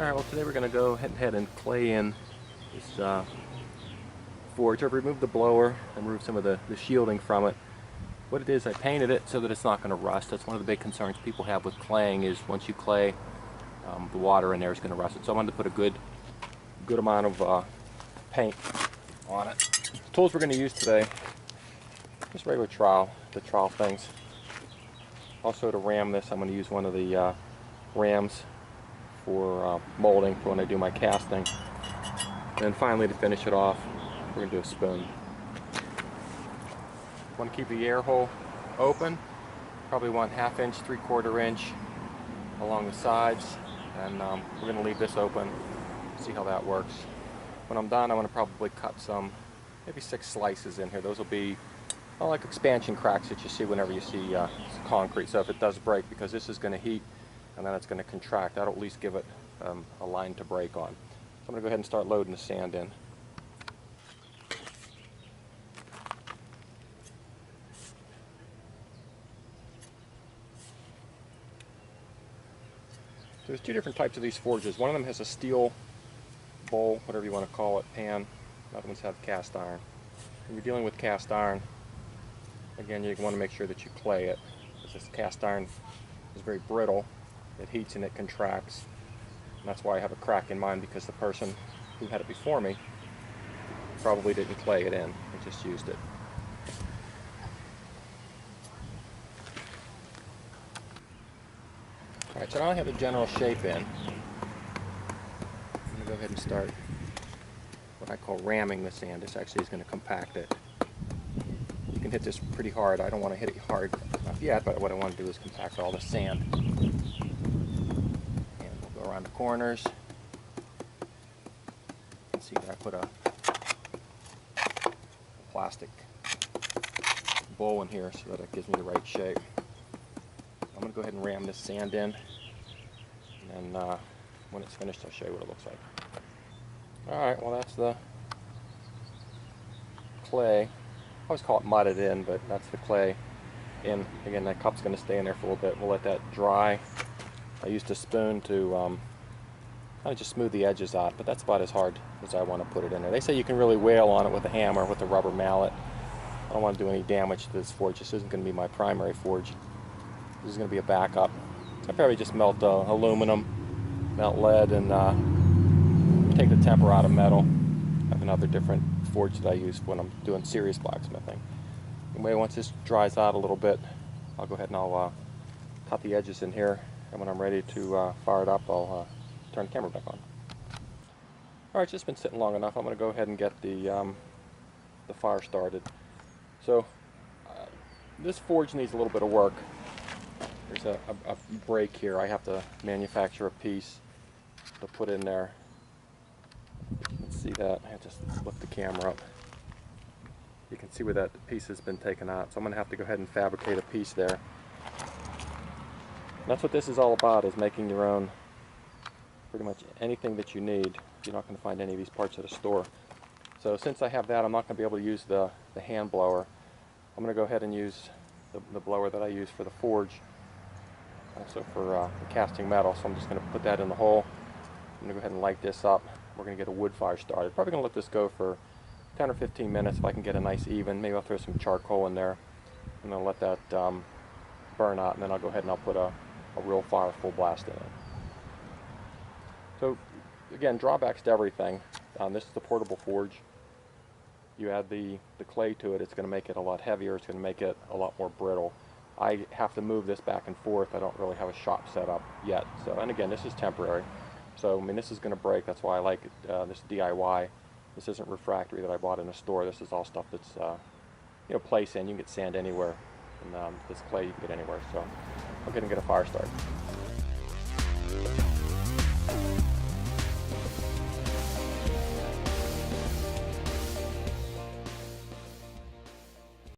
Alright, well today we're going to go ahead and clay in this forge. I've removed the blower and removed some of the shielding from it. What it is, I painted it so that it's not going to rust. That's one of the big concerns people have with claying, is once you clay, the water in there is going to rust it. So I wanted to put a good amount of paint on it. The tools we're going to use today, just regular trowel, the trowel things. Also, to ram this, I'm going to use one of the rams for molding for when I do my casting. And then finally, to finish it off, we're going to do a spoon. Want to keep the air hole open. Probably want 1/2 inch, 3/4 inch along the sides, and we're going to leave this open. See how that works. When I'm done, I want to probably cut some, maybe 6 slices in here. Those will be like expansion cracks that you see whenever you see concrete. So if it does break, because this is going to heat and then it's going to contract, that'll at least give it a line to break on. So I'm going to go ahead and start loading the sand in. There's 2 different types of these forges. One of them has a steel bowl, whatever you want to call it, pan. The other ones have cast iron. When you're dealing with cast iron, again, you want to make sure that you clay it, because this cast iron is very brittle. It heats and it contracts. And that's why I have a crack in mine, because the person who had it before me probably didn't clay it in. They just used it. Alright, so now I have the general shape in. I'm going to go ahead and start what I call ramming the sand. This actually is going to compact it. You can hit this pretty hard. I don't want to hit it hard enough yet, but what I want to do is compact all the sand. And we'll go around the corners. You can see that I put a plastic bowl in here so that it gives me the right shape. I'm going to go ahead and ram this sand in, and then when it's finished I'll show you what it looks like. Alright, well that's the clay. I always call it mudded in, but that's the clay in. Again, that cup's going to stay in there for a little bit. We'll let that dry. I used a spoon to kind of just smooth the edges out, but that's about as hard as I want to put it in there. They say you can really wail on it with a hammer, with a rubber mallet. I don't want to do any damage to this forge. This isn't going to be my primary forge. This is going to be a backup. I probably just melt aluminum, melt lead, and take the temper out of metal. I have another different forge that I use when I'm doing serious blacksmithing. Anyway, once this dries out a little bit, I'll go ahead and I'll cut the edges in here, and when I'm ready to fire it up, I'll turn the camera back on. Alright, it's just been sitting long enough. I'm going to go ahead and get the fire started. So this forge needs a little bit of work. There's a break here. I have to manufacture a piece to put in there. Let's see that. I just lift the camera up. You can see where that piece has been taken out. So I'm going to have to go ahead and fabricate a piece there. And that's what this is all about, is making your own, pretty much anything that you need. You're not going to find any of these parts at a store. So since I have that, I'm not going to be able to use the hand blower. I'm going to go ahead and use the blower that I use for the forge, also for casting metal. So I'm just going to put that in the hole. I'm going to go ahead and light this up. We're going to get a wood fire started. Probably going to let this go for 10 or 15 minutes if I can get a nice even. Maybe I'll throw some charcoal in there and then let that burn out, and then I'll go ahead and I'll put a real fire full blast in it. So again, drawbacks to everything. This is the portable forge. You add the clay to it, it's going to make it a lot heavier. It's going to make it a lot more brittle. I have to move this back and forth. I don't really have a shop set up yet. So, and again, this is temporary. So, I mean, this is going to break. That's why I like it, this DIY. This isn't refractory that I bought in a store. This is all stuff that's, you know, play sand. You can get sand anywhere. And this clay you can get anywhere. So, I'll go ahead and get a fire started.